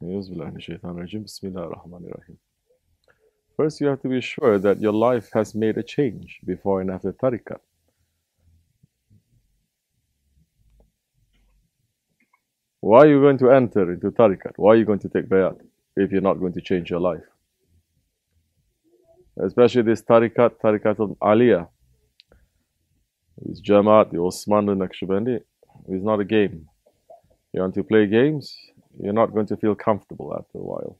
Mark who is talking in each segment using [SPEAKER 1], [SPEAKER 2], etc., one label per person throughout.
[SPEAKER 1] Bismillahirrahmanirrahim. First, you have to be sure that your life has made a change before and after Tarikat. Why are you going to enter into Tarikat? Why are you going to take bayat if you're not going to change your life? Especially this Tarikat, Tarikat al-Aliyah. This Jamaat, the Osmanlı, Naksibendi, is not a game. You want to play games, you're not going to feel comfortable after a while.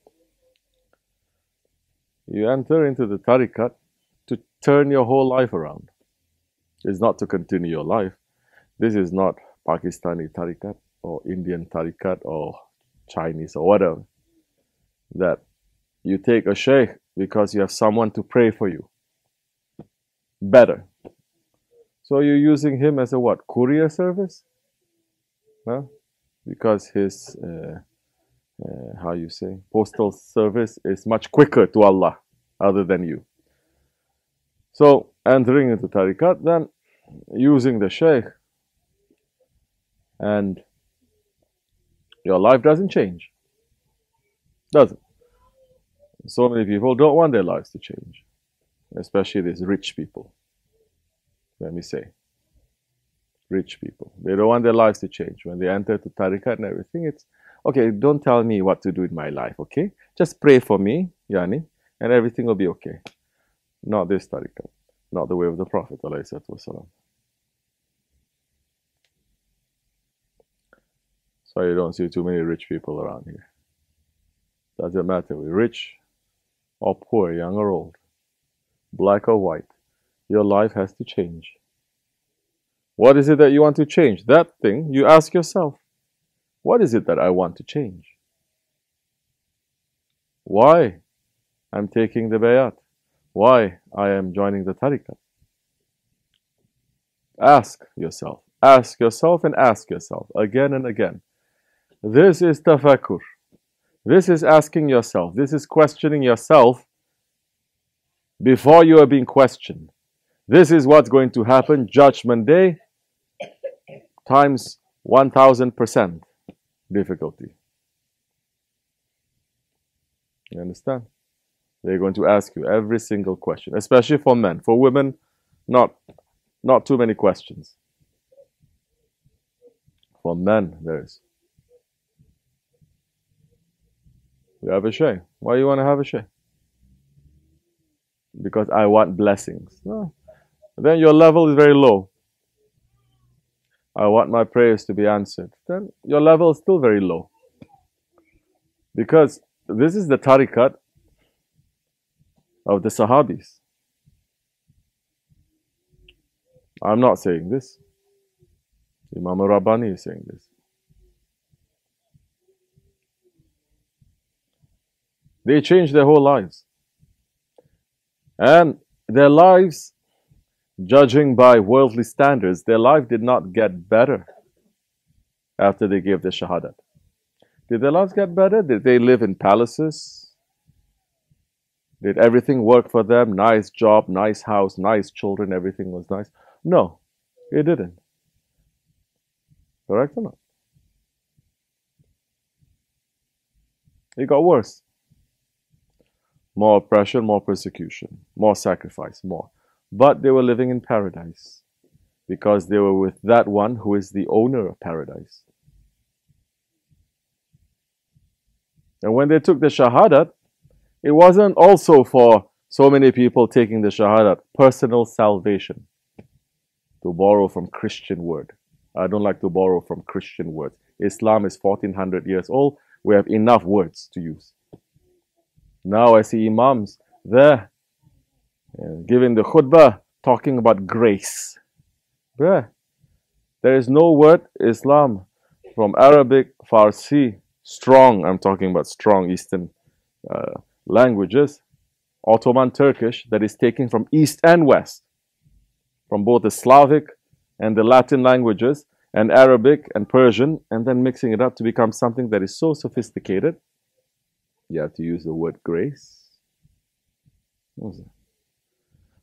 [SPEAKER 1] You enter into the Tarikat to turn your whole life around. It's not to continue your life. This is not Pakistani Tarikat or Indian Tarikat or Chinese or whatever. That you take a Shaykh because you have someone to pray for you. Better. So you're using him as a what? Courier service? Huh? Because his, how you say, postal service is much quicker to Allah other than you. So entering into Tarikat, then using the Shaykh, and your life doesn't change. Doesn't. So many people don't want their lives to change. Especially these rich people. Let me say. Rich people. They don't want their lives to change. When they enter to Tarikat and everything, it's, okay, don't tell me what to do in my life, okay? Just pray for me, Yani, and everything will be okay. Not this Tarikat. Not the way of the Prophet, alayhi salatu wasalam. So you don't see too many rich people around here. Doesn't matter, we're rich or poor, young or old, black or white. Your life has to change. What is it that you want to change? That thing, you ask yourself, what is it that I want to change? Why I'm taking the bayat? Why I am joining the Tarikat? Ask yourself and ask yourself again and again. This is tafakkur. This is asking yourself. This is questioning yourself before you are being questioned. This is what's going to happen Judgment Day times 1000% difficulty. You understand? They're going to ask you every single question, especially for men. For women, not too many questions. For men, there is. We have a Shaykh. Why do you want to have a Shaykh? Because I want blessings. No. Then your level is very low. I want my prayers to be answered. Then your level is still very low. Because this is the Tarikat of the Sahabis. I'm not saying this. Imam Rabbani is saying this. They changed their whole lives. And their lives, judging by worldly standards, their life did not get better after they gave the Shahadat. Did their lives get better? Did they live in palaces? Did everything work for them? Nice job, nice house, nice children, everything was nice? No, it didn't. Correct or not? It got worse. More oppression, more persecution, more sacrifice, more. But they were living in paradise because they were with that one who is the owner of paradise. And when they took the Shahadat, it wasn't also for so many people taking the Shahadat, personal salvation. To borrow from Christian word. I don't like to borrow from Christian words. Islam is 1400 years old. We have enough words to use. Now I see Imams there giving the khutbah, talking about grace. There is no word Islam from Arabic, Farsi, strong, I'm talking about strong Eastern languages, Ottoman Turkish, that is taken from East and West, from both the Slavic and the Latin languages, and Arabic and Persian, and then mixing it up to become something that is so sophisticated. You have to use the word grace.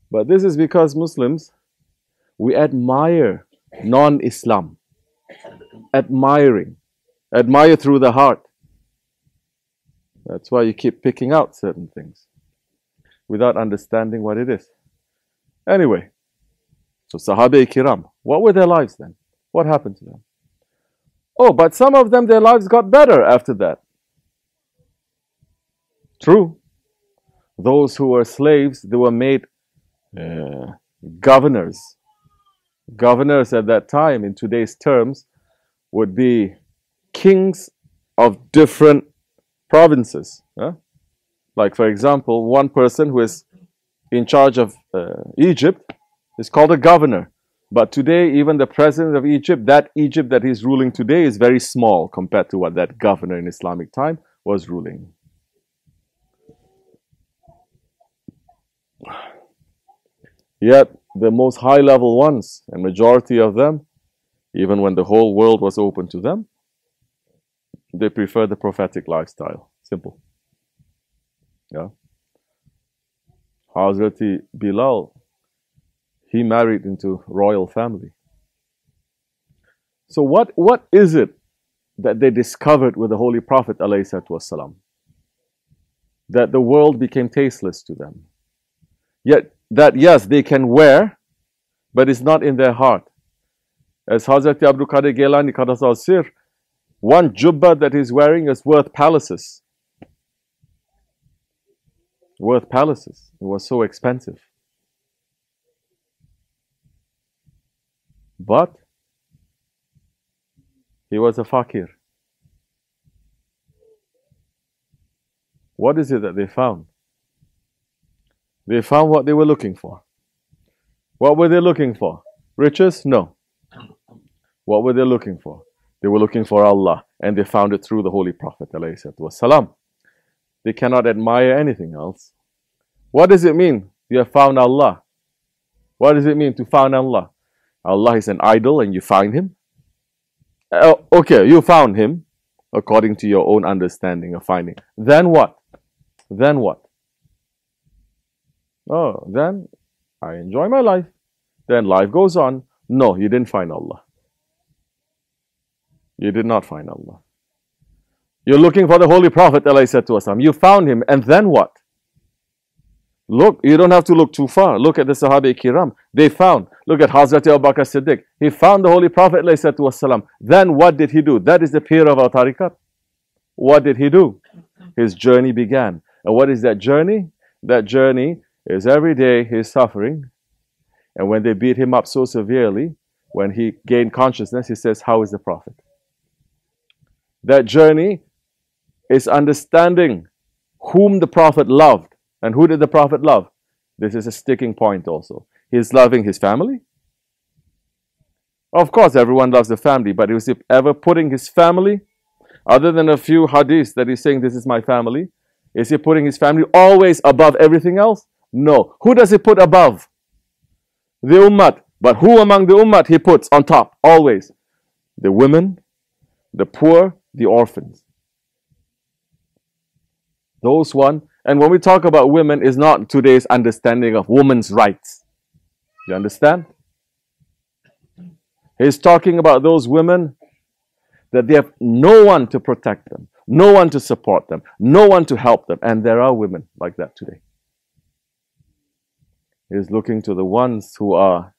[SPEAKER 1] But this is because Muslims, we admire non-Islam. Admire through the heart. That's why you keep picking out certain things without understanding what it is. Anyway, so Sahabe-i-Kiram, what were their lives then? What happened to them? Oh, but some of them, their lives got better after that. True. Those who were slaves, they were made governors. Governors at that time, in today's terms, would be kings of different provinces. Like, for example, one person who is in charge of Egypt is called a governor. But today, even the president of Egypt that he's ruling today is very small compared to what that governor in Islamic time was ruling. Yet, the most high-level ones, and majority of them, even when the whole world was open to them, they prefer the prophetic lifestyle. Simple. Yeah. Hazrati Bilal, he married into royal family. So what is it that they discovered with the Holy Prophet ﷺ? That the world became tasteless to them. Yet that, yes, they can wear, but it's not in their heart. As Hazrati Abdulkerim Geilani Qadasal Sir, one jubba that he's wearing is worth palaces. Worth palaces. It was so expensive. But he was a fakir. What is it that they found? They found what they were looking for. What were they looking for? Riches? No. What were they looking for? They were looking for Allah, and they found it through the Holy Prophet ﷺ. They cannot admire anything else. What does it mean? You have found Allah. What does it mean to find Allah? Allah is an idol and you find Him? Okay, you found Him according to your own understanding of finding. Then what? Then what? Oh, then I enjoy my life. Then life goes on. No, you didn't find Allah. You did not find Allah. You're looking for the Holy Prophet ﷺ. You found him, and then what? Look, you don't have to look too far. Look at the Sahabe-i-Kiram. They found. Look at Hazrat Abu Bakr Siddiq. He found the Holy Prophet ﷺ. Then what did he do? That is the peer of our Tarikat. What did he do? His journey began. And what is that journey? That journey is every day he's suffering. And when they beat him up so severely, when he gained consciousness, he says, how is the Prophet? That journey is understanding whom the Prophet loved. And who did the Prophet love? This is a sticking point also. He's loving his family. Of course, everyone loves the family, but was he ever putting his family, other than a few hadiths that he's saying, this is my family, is he putting his family always above everything else? No. Who does he put above? The ummah. But who among the ummah he puts on top? Always. The women, the poor, the orphans. Those one. And when we talk about women, is not today's understanding of women's rights. You understand? He's talking about those women that they have no one to protect them, no one to support them, no one to help them. And there are women like that today. He's looking to the ones who are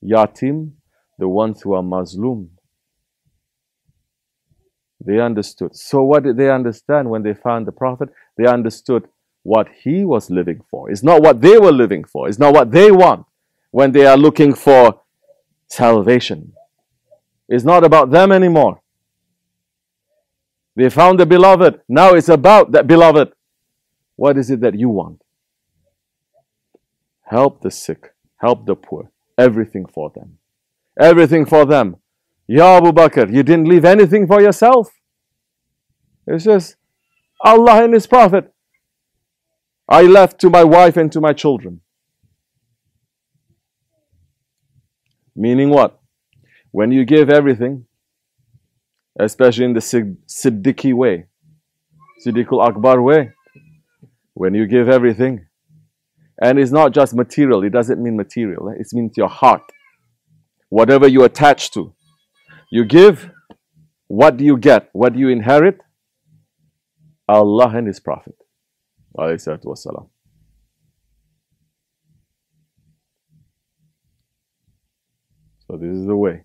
[SPEAKER 1] yatim, the ones who are mazlum. They understood. So what did they understand when they found the Prophet? They understood what he was living for. It's not what they were living for. It's not what they want when they are looking for salvation. It's not about them anymore. They found the beloved. Now it's about that beloved. What is it that you want? Help the sick. Help the poor. Everything for them. Everything for them. Ya Abu Bakr, you didn't leave anything for yourself. It's just Allah and His Prophet. I left to my wife and to my children. Meaning what? When you give everything, especially in the Siddiqui way, Siddiqul Akbar way, when you give everything, and it's not just material, it doesn't mean material, it means your heart. Whatever you attach to. You give, what do you get? What do you inherit? Allah and His Prophet. Alayhi wassalam. So this is the way.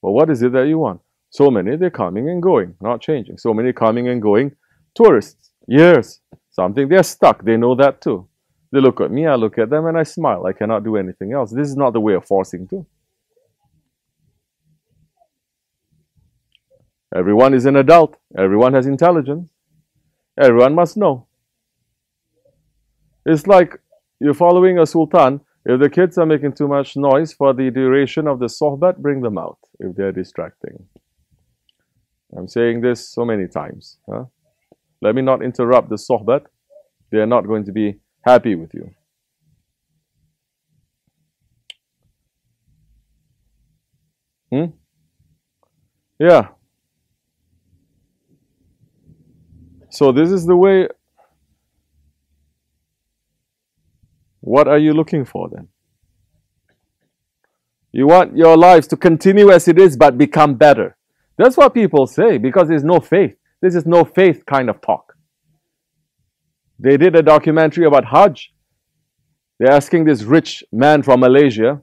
[SPEAKER 1] But what is it that you want? So many, they're coming and going, not changing. So many coming and going. Tourists, years, something, they're stuck. They know that too. They look at me, I look at them, and I smile. I cannot do anything else. This is not the way of forcing to. Everyone is an adult. Everyone has intelligence. Everyone must know. It's like you're following a sultan. If the kids are making too much noise for the duration of the sohbat, bring them out if they're distracting. I'm saying this so many times. Huh? Let me not interrupt the sohbat. They are not going to be happy with you. Yeah. So this is the way. What are you looking for then? You want your lives to continue as it is but become better. That's what people say because there's no faith. This is no faith kind of talk. They did a documentary about Hajj. They're asking this rich man from Malaysia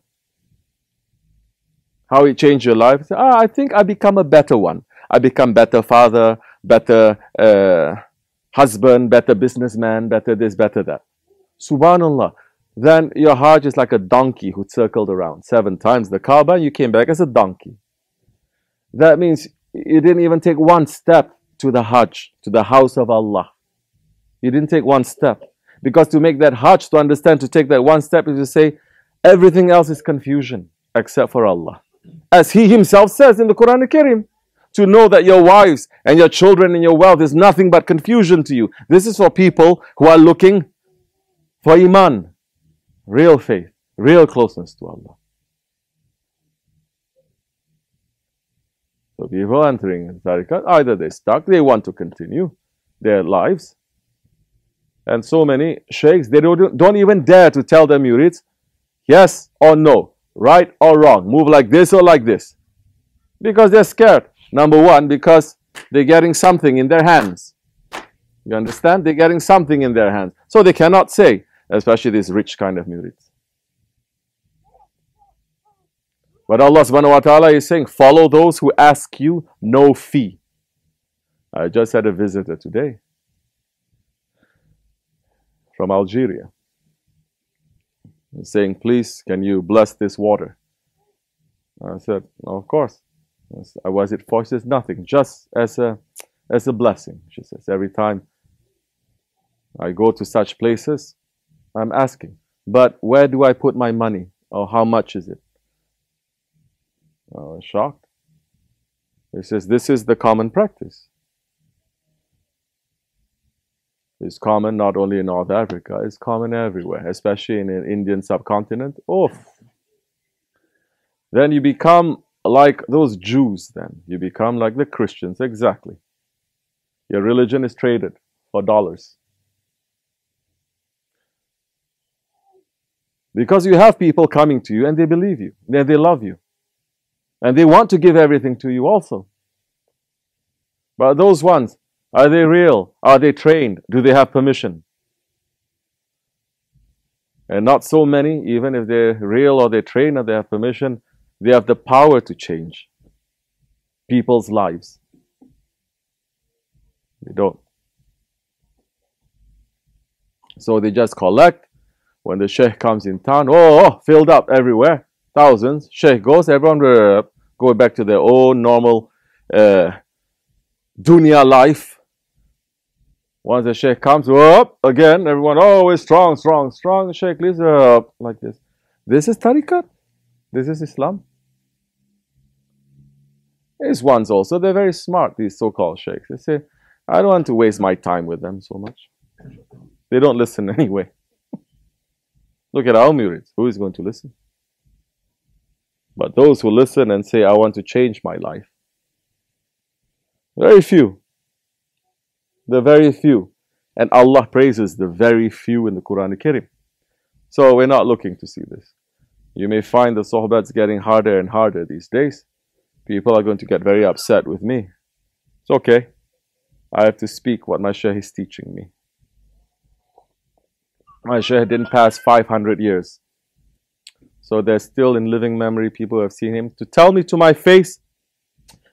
[SPEAKER 1] how he changed your life. He said, I think I become a better one. I become better father, better husband, better businessman, better this, better that. Subhanallah. Then your Hajj is like a donkey who circled around 7 times the Kaaba and you came back as a donkey. That means you didn't even take one step to the Hajj, to the house of Allah. You didn't take one step. Because to make that Hajj, to understand, to take that one step is to say, everything else is confusion except for Allah. As He Himself says in the Quran Al-Karim, to know that your wives and your children and your wealth is nothing but confusion to you. This is for people who are looking for Iman, real faith, real closeness to Allah. So people entering in Tarikat, either they're stuck, they want to continue their lives. And so many sheikhs, they don't even dare to tell their murids, yes or no, right or wrong, move like this or like this. Because they're scared. Number one, because they're getting something in their hands. You understand? They're getting something in their hands. So they cannot say, especially these rich kind of murids. But Allah subhanahu wa ta'ala is saying, follow those who ask you no fee. I just had a visitor today from Algeria. He's saying, please, can you bless this water? I said, no, of course. Was it for? She says, nothing, just as a blessing. She says, every time I go to such places, I'm asking, but where do I put my money? Or how much is it? I was shocked. He says, this is the common practice. It's common not only in North Africa, it's common everywhere, especially in the Indian subcontinent. Then you become like those Jews then. You become like the Christians, exactly. Your religion is traded for dollars. Because you have people coming to you and they believe you, they love you. And they want to give everything to you also. But those ones, are they real? Are they trained? Do they have permission? And not so many, even if they're real or they're trained or they have permission, they have the power to change people's lives. They don't. So they just collect. When the Shaykh comes in town, filled up everywhere. Thousands. Shaykh goes, everyone go back to their own normal dunya life. Once the Shaykh comes, again, everyone, we're strong. The Shaykh leaves, like this. This is Tarikat. This is Islam. These ones also, they're very smart, these so-called Sheikhs. They say, I don't want to waste my time with them so much. They don't listen anyway. Look at our murids. Who is going to listen? But those who listen and say, I want to change my life, very few. The very few. And Allah praises the very few in the Quran Al-Karim. So we're not looking to see this. You may find the sohbats getting harder and harder these days. People are going to get very upset with me. It's okay. I have to speak what my Shaykh is teaching me. My Shaykh didn't pass 500 years. So there's still in living memory people who have seen him to tell me to my face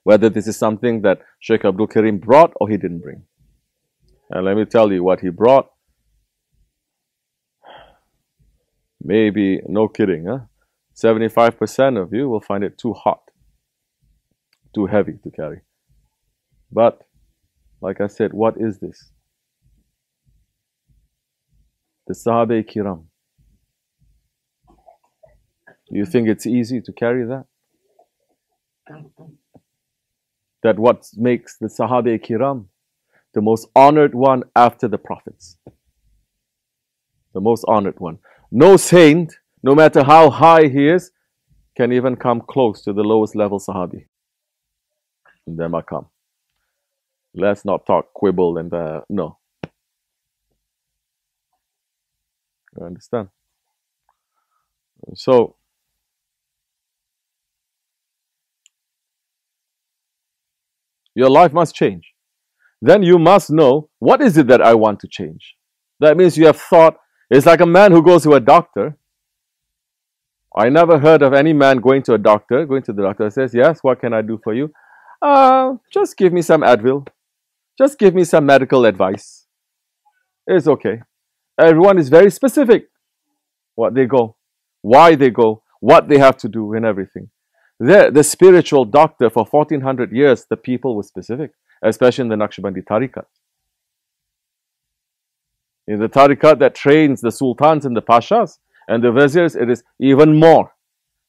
[SPEAKER 1] whether this is something that Shaykh Abdulkerim brought or he didn't bring. And let me tell you what he brought. Maybe, no kidding, 75% of you will find it too hot, too heavy to carry. But, like I said, what is this? The Sahaba Kiram. You think it's easy to carry that? That what makes the Sahaba Kiram the most honored one after the Prophets. The most honored one. No saint, no matter how high he is, can even come close to the lowest level Sahabi in their maqam. Let's not talk quibble and no. You understand? So, your life must change. Then you must know, what is it that I want to change? That means you have thought. It's like a man who goes to a doctor. I never heard of any man going to the doctor and says, yes, what can I do for you? Just give me some Advil. Just give me some medical advice. It's okay. Everyone is very specific. What they go, why they go, what they have to do and everything. The spiritual doctor for 1400 years, the people were specific, especially in the Naksibendi Tarikat. In the Tarikat that trains the sultans and the pashas and the viziers, it is even more.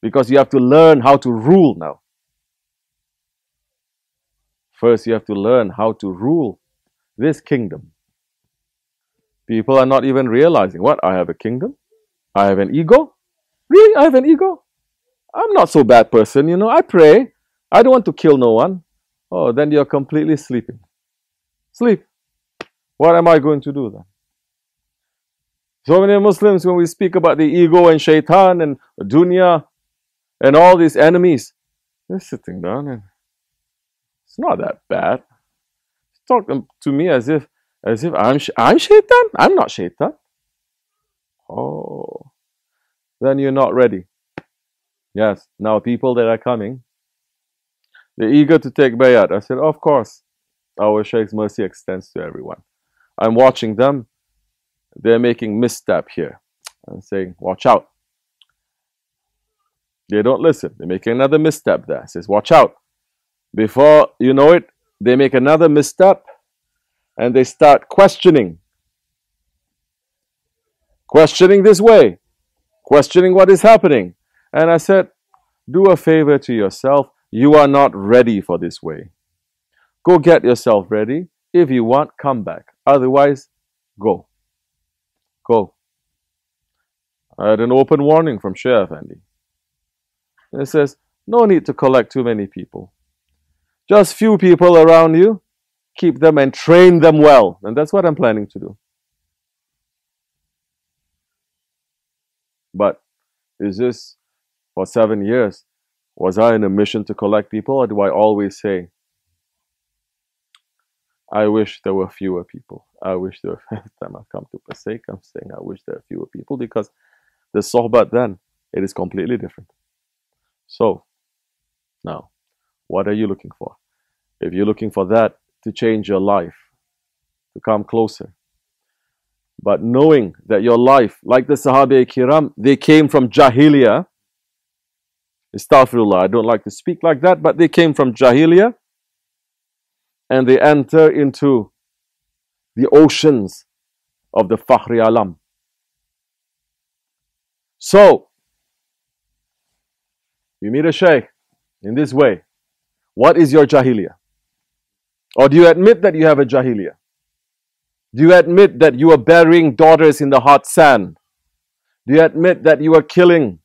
[SPEAKER 1] Because you have to learn how to rule now. First, you have to learn how to rule this kingdom. People are not even realizing, what? I have a kingdom? I have an ego? Really? I have an ego? I'm not so bad person, you know. I pray. I don't want to kill no one. Oh, then you're completely sleeping. Sleep. What am I going to do then? So many Muslims, when we speak about the ego and shaitan and dunya and all these enemies, they're sitting down and it's not that bad. Talk to me as if I'm shaitan. I'm not shaitan. Oh, then you're not ready. Yes, now people that are coming, they're eager to take bayat. I said, of course, our Shaykh's mercy extends to everyone. I'm watching them. They're making misstep here. I'm saying, watch out. They don't listen. They're making another misstep there. I says, watch out. Before you know it, they make another misstep and they start questioning. Questioning this way. Questioning what is happening. And I said, do a favor to yourself. You are not ready for this way. Go get yourself ready. If you want, come back. Otherwise, go. Go. I had an open warning from Shaykh Efendi. It says, no need to collect too many people. Just few people around you. Keep them and train them well. And that's what I'm planning to do. But is this for 7 years? Was I in a mission to collect people, or do I always say, I wish there were fewer people. I wish there were, every time I come to Passaic, I'm saying I wish there were fewer people, because the sohbat then, it is completely different. So, now, what are you looking for? If you're looking for that to change your life, to come closer, but knowing that your life, like the Sahaba Kiram, they came from Jahiliyyah. Astaghfirullah, I don't like to speak like that, but they came from Jahiliyyah and they enter into the oceans of the Fakhri Alam. So, you meet a Shaykh in this way. What is your Jahiliyyah? Or do you admit that you have a Jahiliyyah? Do you admit that you are burying daughters in the hot sand? Do you admit that you are killing?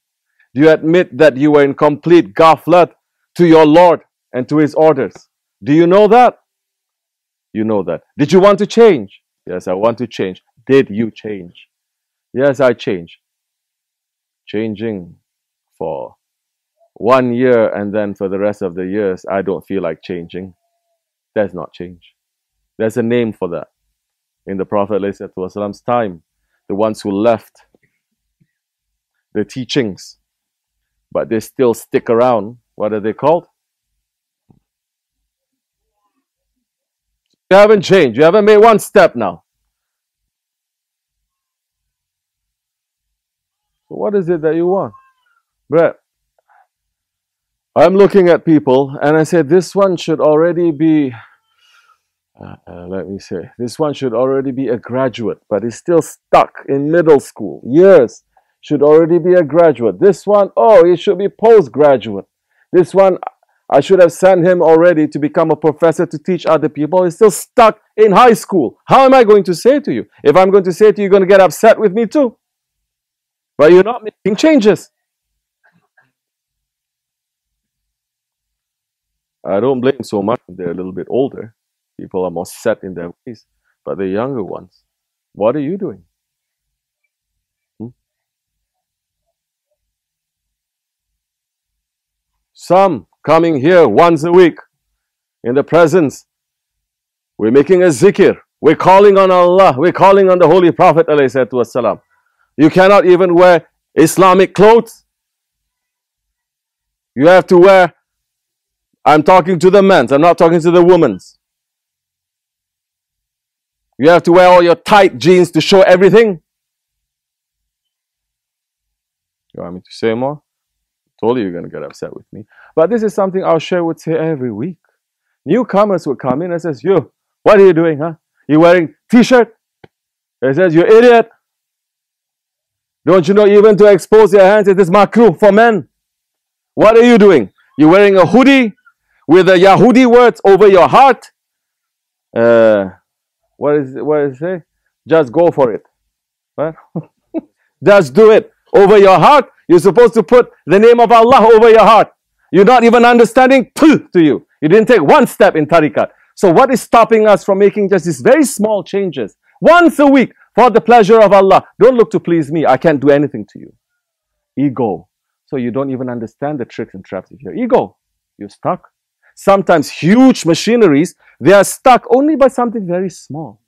[SPEAKER 1] Do you admit that you are in complete ghaflat to your Lord and to His orders? Do you know that? You know that. Did you want to change? Yes, I want to change. Did you change? Yes, I changed. Changing for 1 year and then for the rest of the years, I don't feel like changing. That's not change. There's a name for that. In the Prophet ﷺ's time, the ones who left the teachings, but they still stick around, what are they called? You haven't changed. You haven't made one step now. So what is it that you want? Brett, I'm looking at people and I said, this one should already be, this one should already be a graduate, but he's still stuck in middle school. Years, should already be a graduate. This one, oh, he should be postgraduate. This one, I should have sent him already to become a professor to teach other people. He's still stuck in high school. How am I going to say to you? If I'm going to say to you, you're going to get upset with me too. But you're not making changes. I don't blame so much if they're a little bit older. People are more set in their ways. But the younger ones, what are you doing? Some coming here once a week in the presence. We're making a zikr. We're calling on Allah. We're calling on the Holy Prophet ﷺ. You cannot even wear Islamic clothes. You have to wear, I'm talking to the men's, I'm not talking to the women's. You have to wear all your tight jeans to show everything. You want me to say more? I told you you're going to get upset with me. But this is something our Shaykh would say every week. Newcomers would come in and says, you, what are you doing, huh? You wearing t-shirt? He says, you idiot. Don't you know even to expose your hands, it is makruh for men. What are you doing? You're wearing a hoodie with the Yahudi words over your heart. What does it say? Just go for it. What? Just do it. Over your heart, you're supposed to put the name of Allah over your heart. You're not even understanding to you. You didn't take one step in Tarikat. So what is stopping us from making just these very small changes? Once a week for the pleasure of Allah. Don't look to please me. I can't do anything to you. Ego. So you don't even understand the tricks and traps of your ego. You're stuck. Sometimes huge machineries, they are stuck only by something very small.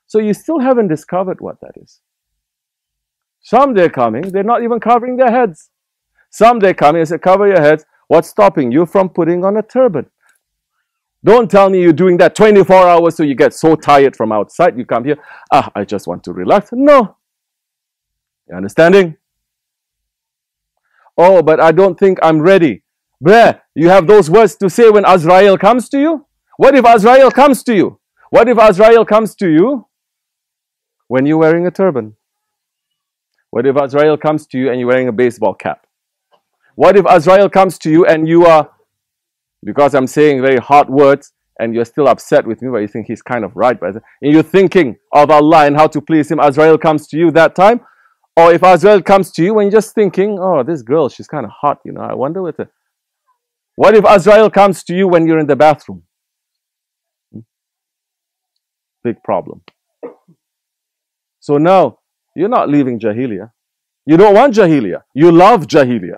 [SPEAKER 1] So you still haven't discovered what that is. Some they're coming, they're not even covering their heads. Some they're coming and say, cover your heads. What's stopping you from putting on a turban? Don't tell me you're doing that 24 hours so you get so tired from outside. You come here, I just want to relax. No. You understanding? Oh, but I don't think I'm ready. Bruh, you have those words to say when Azrael comes to you? What if Azrael comes to you? What if Azrael comes to you when you're wearing a turban? What if Azrael comes to you and you're wearing a baseball cap? What if Azrael comes to you and you are, because I'm saying very hard words and you're still upset with me, but you think he's kind of right, but and you're thinking of Allah and how to please Him, Azrael comes to you that time? Or if Azrael comes to you when you're just thinking, oh, this girl, she's kind of hot, you know, I wonder what the... What if Azrael comes to you when you're in the bathroom? Big problem. So now, you're not leaving Jahiliyyah. You don't want Jahiliyyah. You love Jahiliyyah.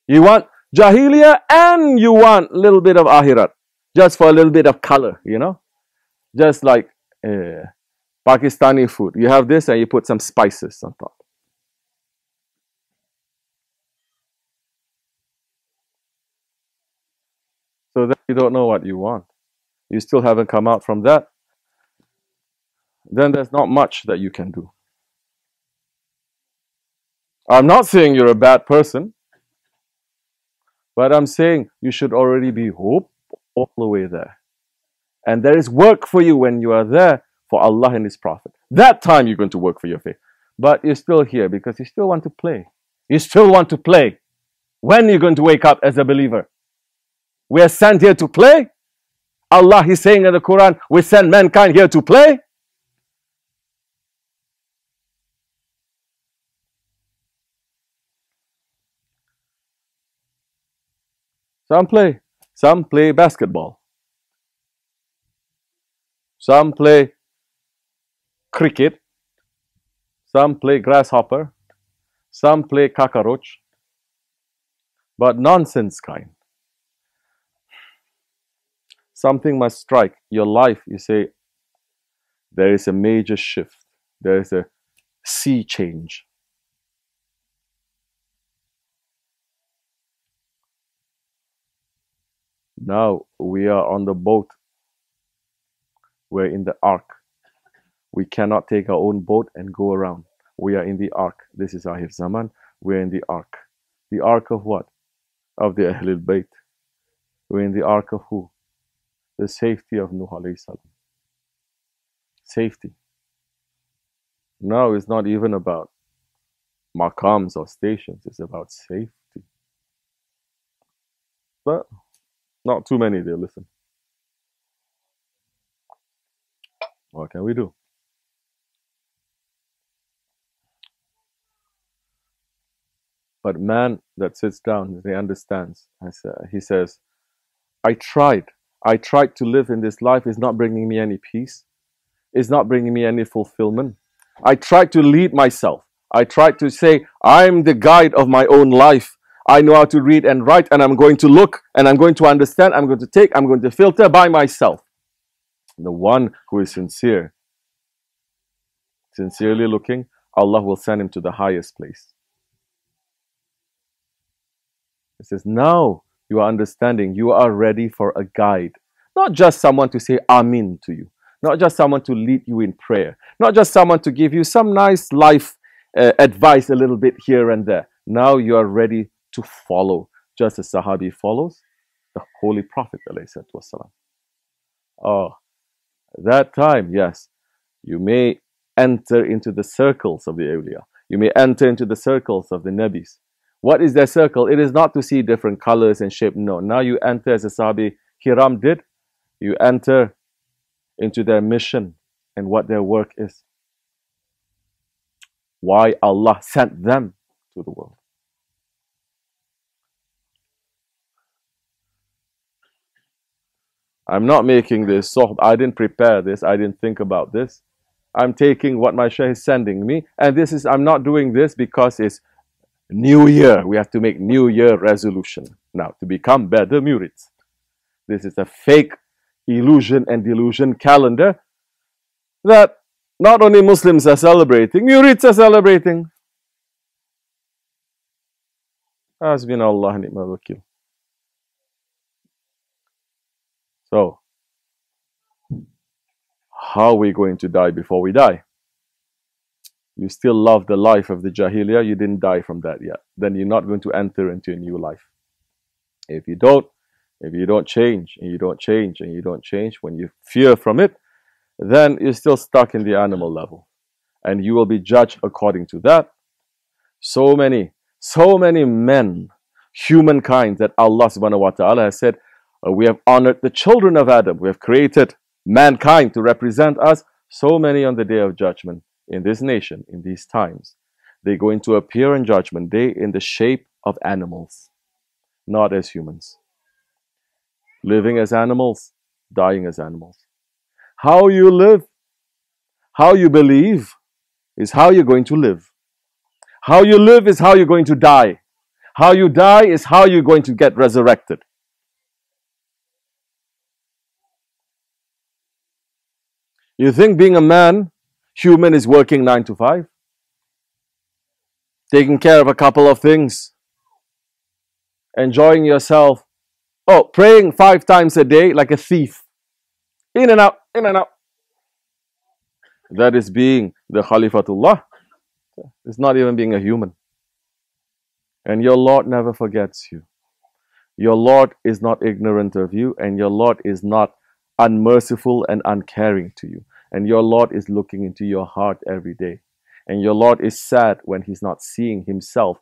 [SPEAKER 1] You want Jahiliyyah and you want a little bit of Akhirat. Just for a little bit of color, you know. Just like Pakistani food. You have this and you put some spices on top. So that you don't know what you want. You still haven't come out from that. Then there's not much that you can do. I'm not saying you're a bad person, but I'm saying you should already be all the way there. And there is work for you when you are there for Allah and His Prophet. That time you're going to work for your faith. But you're still here because you still want to play. You still want to play. When are you going to wake up as a believer? We are sent here to play. Allah is saying in the Quran, we send mankind here to play. Some play basketball. Some play cricket. Some play grasshopper. Some play cockroach. But nonsense kind. Something must strike your life. You say, there is a major shift. There is a sea change. Now we are on the boat. We're in the ark. We cannot take our own boat and go around. We are in the ark. This is Ahir Zaman. We're in the ark. The ark of what? Of the Ahlul Bayt. We're in the ark of who? The safety of Nuh alayhi salam. Safety. Now it's not even about maqams or stations. It's about safety. But not too many there, listen. What can we do? But man that sits down, he understands. He says, I tried to live in this life. It's not bringing me any peace. It's not bringing me any fulfillment. I tried to lead myself. I tried to say, I'm the guide of my own life. I know how to read and write, and I'm going to look, and I'm going to understand, I'm going to take, I'm going to filter by myself. The one who is sincere, sincerely looking, Allah will send him to the highest place. He says, now you are understanding, you are ready for a guide. Not just someone to say Amin to you. Not just someone to lead you in prayer. Not just someone to give you some nice life advice a little bit here and there. Now you are ready to follow, just as Sahabi follows the Holy Prophet ﷺ. Oh, that time, yes, you may enter into the circles of the awliya. You may enter into the circles of the Nabis. What is their circle? It is not to see different colors and shape. No, now you enter as a Sahabi Kiram did. You enter into their mission and what their work is. Why Allah sent them to the world. I'm not making this, so I didn't prepare this, I didn't think about this. I'm taking what my Shaykh is sending me, and this is, I'm not doing this because it's New Year. We have to make New Year resolution now to become better murids. This is a fake illusion and delusion calendar that not only Muslims are celebrating, murids are celebrating. Hasbunallah ni'mal wakil. So, how are we going to die before we die? You still love the life of the Jahiliyyah, you didn't die from that yet. Then you're not going to enter into a new life. If you don't change, and you don't change, and you don't change, when you fear from it, then you're still stuck in the animal level. And you will be judged according to that. So many men, humankind, that Allah subhanahu wa ta'ala has said, we have honored the children of Adam. We have created mankind to represent us. So many on the day of judgment in this nation, in these times, they're going to appear on judgment day in the shape of animals, not as humans. Living as animals, dying as animals. How you live, how you believe, is how you're going to live. How you live is how you're going to die. How you die is how you're going to get resurrected. You think being a man, human, is working 9 to 5? Taking care of a couple of things? Enjoying yourself? Oh, praying 5 times a day like a thief. In and out, in and out. That is being the Khalifatullah. It's not even being a human. And your Lord never forgets you. Your Lord is not ignorant of you, and your Lord is not unmerciful and uncaring to you. And your Lord is looking into your heart every day. And your Lord is sad when He's not seeing Himself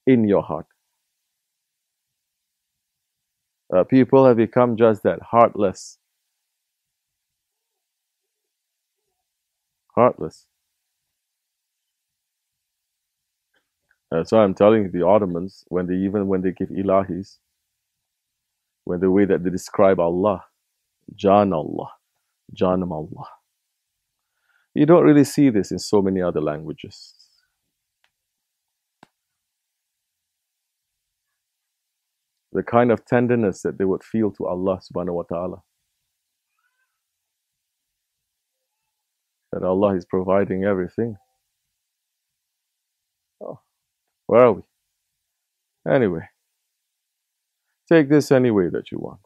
[SPEAKER 1] in your heart. People have become just that, heartless. Heartless. That's why I'm telling you, the Ottomans, when they give ilahis, when the way that they describe Allah, Jan Allah, Janam Allah. You don't really see this in so many other languages. the kind of tenderness that they would feel to Allah subhanahu wa ta'ala. That Allah is providing everything. Oh, where are we? Anyway, take this any way that you want.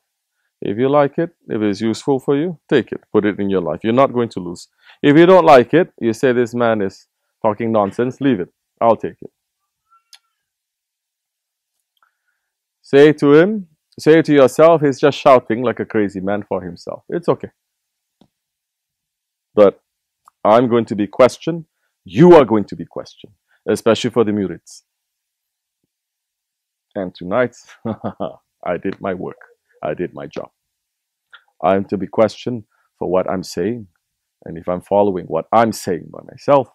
[SPEAKER 1] If you like it, if it's useful for you, take it. Put it in your life. You're not going to lose. If you don't like it, you say this man is talking nonsense, leave it. I'll take it. Say to yourself, he's just shouting like a crazy man for himself. It's okay. But I'm going to be questioned. You are going to be questioned, especially for the murids. And tonight, I did my work. I did my job. I am to be questioned for what I'm saying, and if I'm following what I'm saying by myself.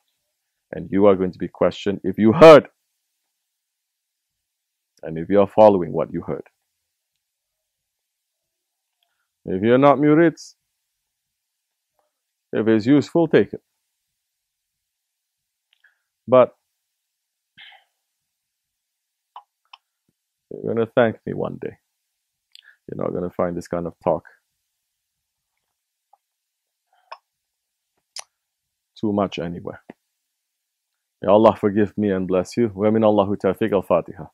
[SPEAKER 1] And you are going to be questioned if you heard, and if you are following what you heard. If you're not murids, if it's useful, take it. But you're going to thank me one day. You're not going to find this kind of talk too much anywhere. May Allah forgive me and bless you. Wa min Allahu tawfiq al-Fatiha.